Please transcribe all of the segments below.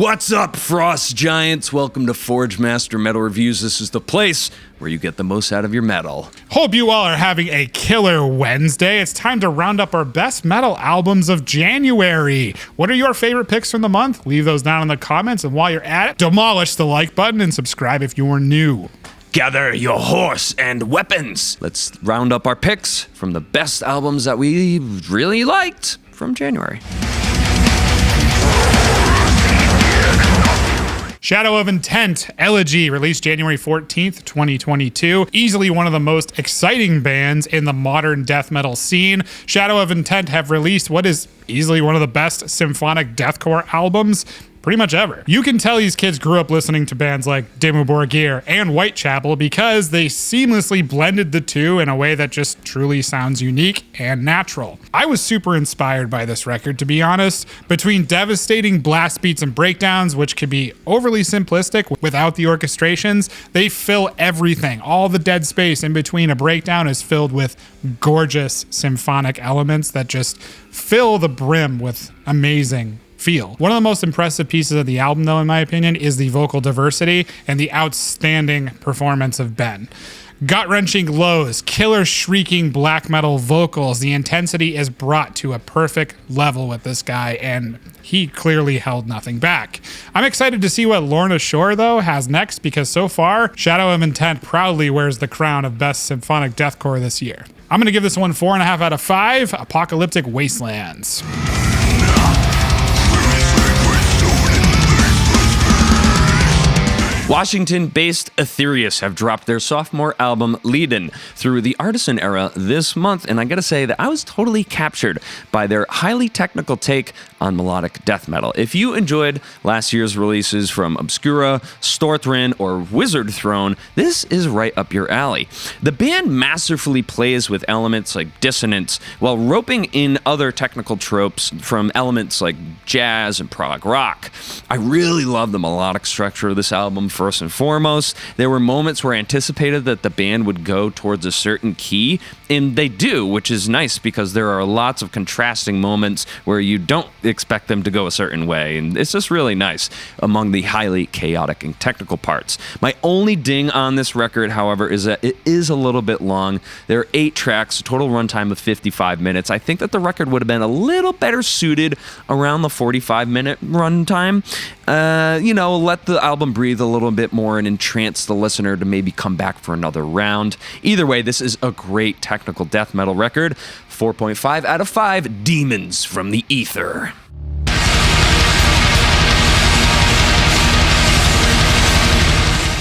What's up, Frost Giants? Welcome to Forgemaster Metal Reviews. This is the place where you get the most out of your metal. Hope you all are having a killer Wednesday. It's time to round up our best metal albums of January. What are your favorite picks from the month? Leave those down in the comments, and while you're at it, demolish the like button and subscribe if you are new. Gather your horse and weapons. Let's round up our picks from the best albums that we really liked from January. Shadow of Intent, Elegy, released January 14th, 2022. Easily one of the most exciting bands in the modern death metal scene. Shadow of Intent have released what is easily one of the best symphonic deathcore albums pretty much ever. You can tell these kids grew up listening to bands like Dimmu Borgir and Whitechapel because they seamlessly blended the two in a way that just truly sounds unique and natural. I was super inspired by this record, to be honest. Between devastating blast beats and breakdowns, which could be overly simplistic without the orchestrations, they fill everything. All the dead space in between a breakdown is filled with gorgeous symphonic elements that just fill the brim with amazing feel. One of the most impressive pieces of the album, though, in my opinion, is the vocal diversity and the outstanding performance of Ben. Gut-wrenching lows, killer shrieking black metal vocals. The intensity is brought to a perfect level with this guy, and he clearly held nothing back. I'm excited to see what Lorna Shore, though, has next, because so far, Shadow of Intent proudly wears the crown of best symphonic deathcore this year. I'm going to give this one 4.5 out of 5, Apocalyptic Wastelands. Washington-based Aethereus have dropped their sophomore album, Leiden, through the Artisan era this month, and I gotta say that I was totally captured by their highly technical take on melodic death metal. If you enjoyed last year's releases from Obscura, Storthrend, or Wizard Throne, this is right up your alley. The band masterfully plays with elements like dissonance while roping in other technical tropes from elements like jazz and prog rock. I really love the melodic structure of this album. First and foremost, there were moments where I anticipated that the band would go towards a certain key, and they do, which is nice because there are lots of contrasting moments where you don't expect them to go a certain way, and it's just really nice among the highly chaotic and technical parts. My only ding on this record, however, is that it is a little bit long. There are 8 tracks, total runtime of 55 minutes. I think that the record would have been a little better suited around the 45-minute runtime. Let the album breathe a little bit more and entrance the listener to maybe come back for another round. Either way, this is a great technical death metal record. 4.5 out of 5 Demons from the Ether.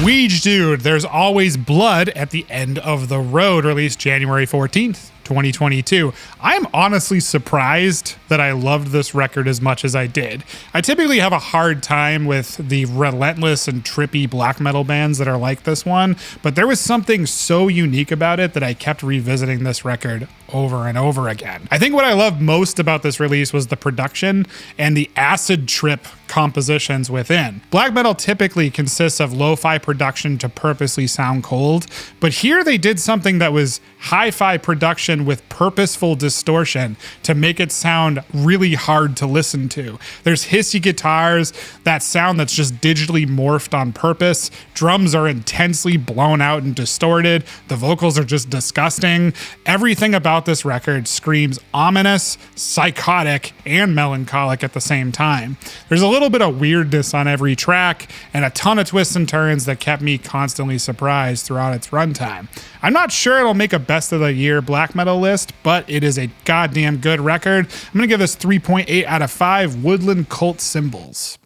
Wiegedood, There's Always Blood at the End of the Road, released January 14th. 2022. I'm honestly surprised that I loved this record as much as I did. I typically have a hard time with the relentless and trippy black metal bands that are like this one, but there was something so unique about it that I kept revisiting this record over and over again. I think what I loved most about this release was the production and the acid trip compositions within. Black metal typically consists of lo-fi production to purposely sound cold, but here they did something that was hi-fi production with purposeful distortion to make it sound really hard to listen to. There's hissy guitars, that sound that's just digitally morphed on purpose. Drums are intensely blown out and distorted. The vocals are just disgusting. Everything about this record screams ominous, psychotic, and melancholic at the same time. There's a little bit of weirdness on every track and a ton of twists and turns that kept me constantly surprised throughout its runtime. I'm not sure it'll make a best of the year black metal list, but it is a goddamn good record. I'm gonna give this 3.8 out of 5 Woodland Cult Symbols.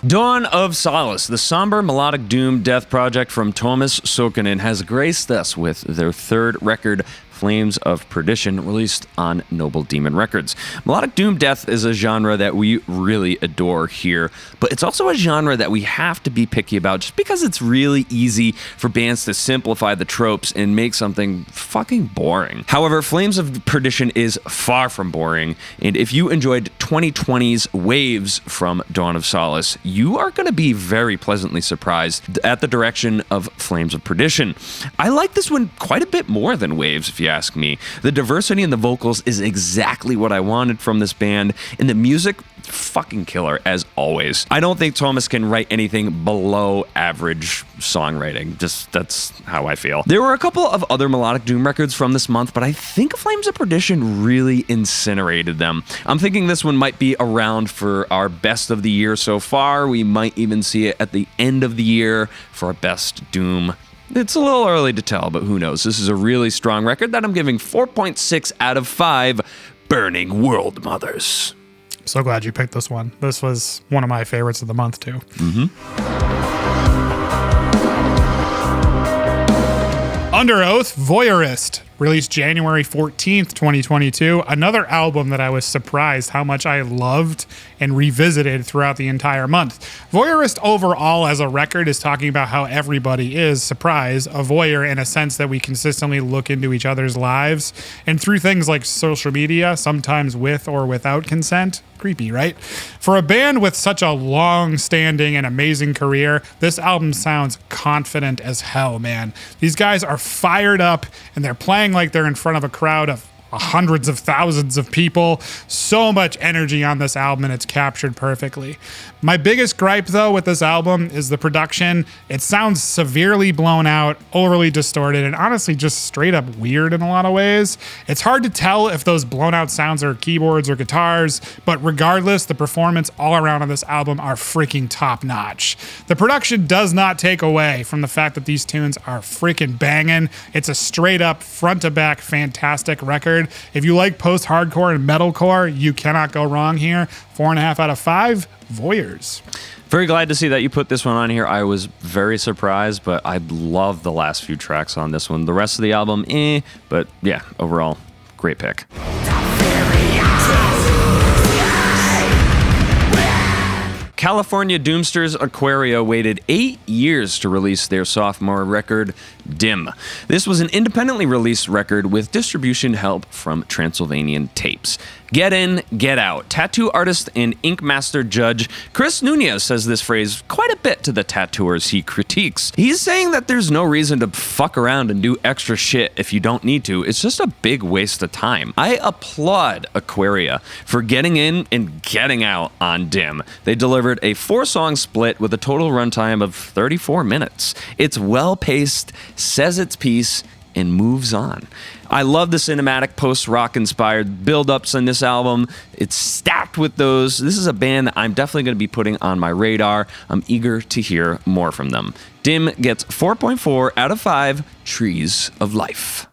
Dawn of Solace, the somber melodic doom death project from Tuomas Sokkanen, has graced us with their third record, Flames of Perdition, released on Noble Demon Records. Melodic doom death is a genre that we really adore here, but it's also a genre that we have to be picky about just because it's really easy for bands to simplify the tropes and make something fucking boring. However, Flames of Perdition is far from boring, and if you enjoyed 2020's Waves from Dawn of Solace, you are going to be very pleasantly surprised at the direction of Flames of Perdition. I like this one quite a bit more than Waves, if you you ask me. The diversity in the vocals is exactly what I wanted from this band, and the music, fucking killer as always. I don't think Thomas can write anything below average songwriting. Just that's how I feel. There were a couple of other melodic doom records from this month, but I think Flames of Perdition really incinerated them. I'm thinking this one might be around for our best of the year so far. We might even see it at the end of the year for our best doom. It's a little early to tell, but who knows? This is a really strong record that I'm giving 4.6 out of 5 Burning World Mothers. So glad you picked this one. This was one of my favorites of the month, too. Underoath, Voyeurist, released January 14th, 2022. Another album that I was surprised how much I loved and revisited throughout the entire month. Voyeurist overall as a record is talking about how everybody is, surprise, a voyeur in a sense that we consistently look into each other's lives. And through things like social media, sometimes with or without consent. Creepy, right? For a band with such a long-standing and amazing career, this album sounds confident as hell, man. These guys are fired up, and they're playing like they're in front of a crowd of hundreds of thousands of people. So much energy on this album, and it's captured perfectly. My biggest gripe, though, with this album is the production. It sounds severely blown out, overly distorted, and honestly just straight up weird in a lot of ways. It's hard to tell if those blown out sounds are keyboards or guitars, but regardless, the performance all around on this album are freaking top notch. The production does not take away from the fact that these tunes are freaking banging. It's a straight up front to back fantastic record. If you like post-hardcore and metalcore, you cannot go wrong here. 4.5 out of 5, Voyeurs. Very glad to see that you put this one on here. I was very surprised, but I love the last few tracks on this one. The rest of the album, but yeah, overall, great pick. California Doomsters Aequorea waited 8 years to release their sophomore record, Dim. This was an independently released record with distribution help from Transylvanian Tapes. Get in, get out. Tattoo artist and ink master judge Chris Nunez says this phrase quite a bit to the tattooers he critiques. He's saying that there's no reason to fuck around and do extra shit if you don't need to. It's just a big waste of time. I applaud Aequorea for getting in and getting out on Dim. They delivered a 4-song split with a total runtime of 34 minutes. It's well-paced, says its piece, and moves on. I love the cinematic post-rock inspired build-ups in this album. It's stacked with those. This is a band that I'm definitely going to be putting on my radar. I'm eager to hear more from them. Dim gets 4.4 out of 5 Trees of Life.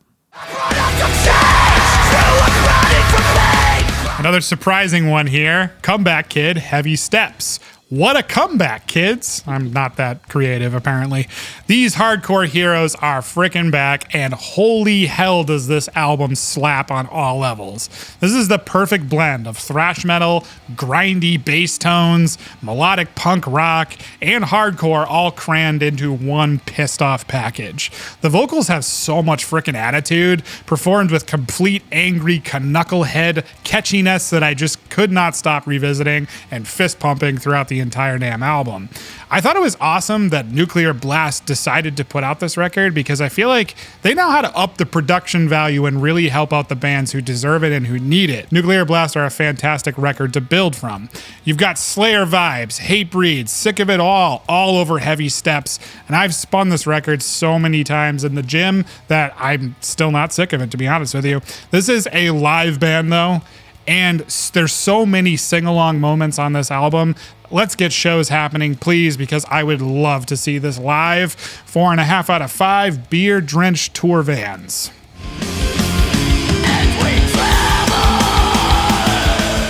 Another surprising one here. Comeback Kid, Heavy Steps. What a comeback, kids. I'm not that creative, apparently. These hardcore heroes are frickin' back, and holy hell does this album slap on all levels. This is the perfect blend of thrash metal, grindy bass tones, melodic punk rock, and hardcore all crammed into one pissed-off package. The vocals have so much frickin' attitude, performed with complete angry knucklehead catchiness that I just could not stop revisiting and fist-pumping throughout the entire damn album. I thought it was awesome that Nuclear Blast decided to put out this record because I feel like they know how to up the production value and really help out the bands who deserve it and who need it. Nuclear Blast are a fantastic record to build from. You've got Slayer vibes, Hatebreed, Sick of It all over Heavy Steps, and I've spun this record so many times in the gym that I'm still not sick of it, to be honest with you. This is a live band though, and there's so many sing-along moments on this album. Let's get shows happening, please, because I would love to see this live. 4.5 out of 5 beer-drenched tour vans.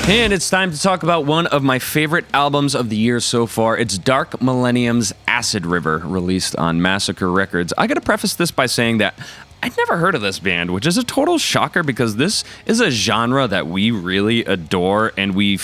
And it's time to talk about one of my favorite albums of the year so far. It's Dark Millennium's Acid River, released on Massacre Records. I gotta preface this by saying that I'd never heard of this band, which is a total shocker because this is a genre that we really adore and we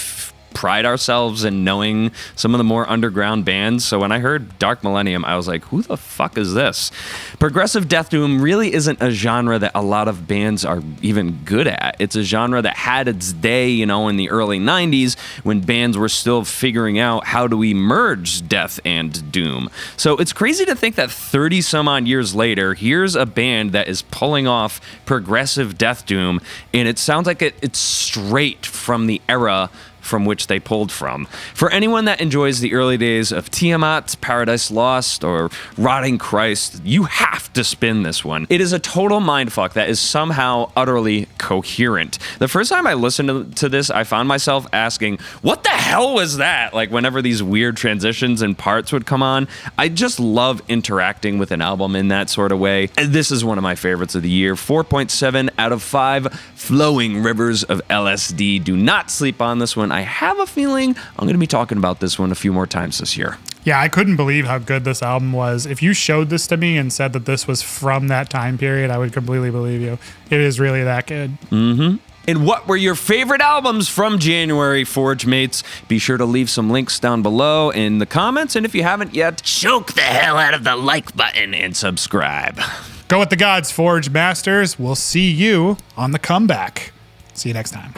pride ourselves in knowing some of the more underground bands. So when I heard Dark Millennium, I was like, who the fuck is this? Progressive death doom really isn't a genre that a lot of bands are even good at. It's a genre that had its day, you know, in the early 90s when bands were still figuring out how do we merge death and doom. So it's crazy to think that 30 some odd years later, here's a band that is pulling off progressive death doom, and it sounds like it's straight from the era from which they pulled from. For anyone that enjoys the early days of Tiamat, Paradise Lost, or Rotting Christ, you have to spin this one. It is a total mindfuck that is somehow utterly coherent. The first time I listened to this, I found myself asking, what the hell was that? Like whenever these weird transitions and parts would come on, I just love interacting with an album in that sort of way. And this is one of my favorites of the year. 4.7 out of 5. Flowing rivers of LSD. Do not sleep on this one. I have a feeling I'm going to be talking about this one a few more times this year. Yeah, I couldn't believe how good this album was. If you showed this to me and said that this was from that time period, I would completely believe you. It is really that good. Mm-hmm. And what were your favorite albums from January, Forgemates? Be sure to leave some links down below in the comments. And if you haven't yet, choke the hell out of the like button and subscribe. Go with the gods, Forge Masters. We'll see you on the comeback. See you next time.